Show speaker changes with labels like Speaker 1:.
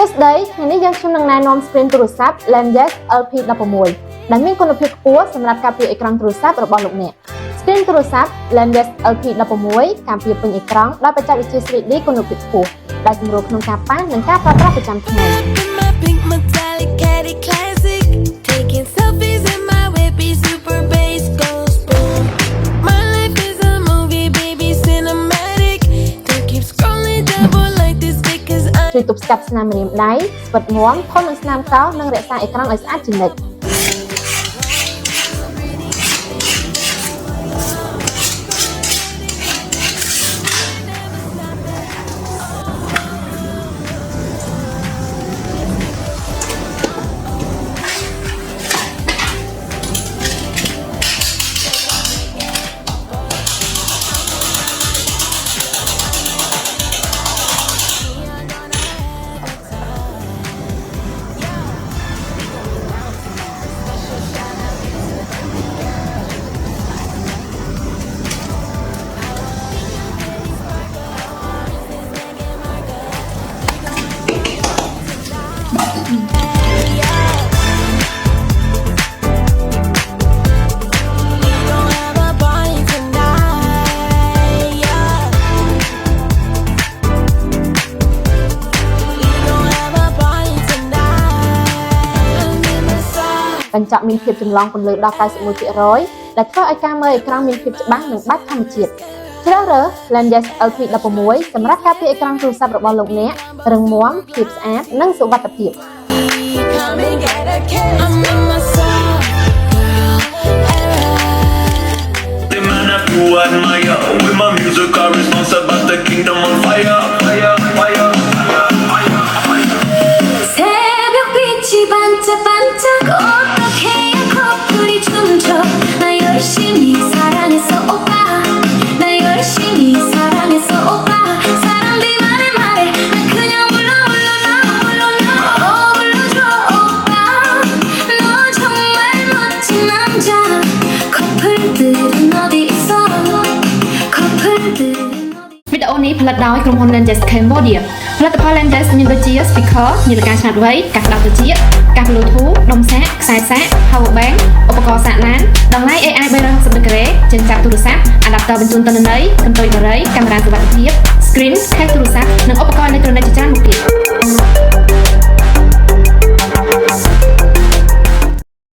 Speaker 1: សួស្តីថ្ងៃនេះយើងខ្ញុំនឹងណែនាំ screen ទូរស័ព្ទ Landes LP16 ដែលមានគុណភាពខ្ពស់សម្រាប់ការពារអេក្រង់ទូរស័ព្ទរបស់លោកអ្នក screen ទូរស័ព្ទ Landes LP16 ការពារពេញអេក្រង់ដោយបច្ចេកវិទ្យា 3D គុណភាពខ្ពស់ដែលសម្រួលក្នុងការប៉ះនិងការប្រើប្រាស់ប្រចាំថ្ងៃ ជួយទប់ស្កាត់ស្នាមម្រាមដៃ ស្វិតមាំ ធន់នឹងស្នាមកោស និងរក្សាអេក្រង់ឲ្យស្អាតជានិច្ច កញ្ចក់មានភាពចម្លងពន្លឺដល់ 91% ដែលធ្វើឲ្យការមើលអេក្រង់មានភាពច្បាស់និងបាច់ធម្មជាតិ ជ្រើសរើស Landes LP16 សម្រាប់ការពារអេក្រង់ទូរស័ព្ទរបស់លោកអ្នករឹងមាំ ភាពស្អាត និងសុវត្ថិភាព
Speaker 2: 새벽빛이 반짝반짝 어떻게 커플이 춤춰 나 열심히 사랑했어 오빠 나 열심히 사랑했어 오빠 사람들이 말해 난 그냥 불러 불러줘 오빠 너 정말 멋진 남자 커플들은 어디 있어 커플들은 វីដេអូនេះផលិតដោយក្រុមហ៊ុន Landes Cambodia ផលិតផល Landes មានដូចជា speaker នាឡិកាឆ្លាតវៃ កាសក្តារត្រចៀក កាស Bluetooth ដុំសាក ខ្សែសាក power bank ឧបករណ៍សាកឡាន តម្លៃ AI 360 degree ចិញ្ចប់ទូរស័ព្ទ adapter បញ្ជូនទិន្នន័យកន្ទុយបារី កាមេរ៉ាសុវត្ថិភាព screen ខេសទូរស័ព្ទ និងឧបករណ៍អេឡិចត្រូនិកជាច្រើនមុខទៀត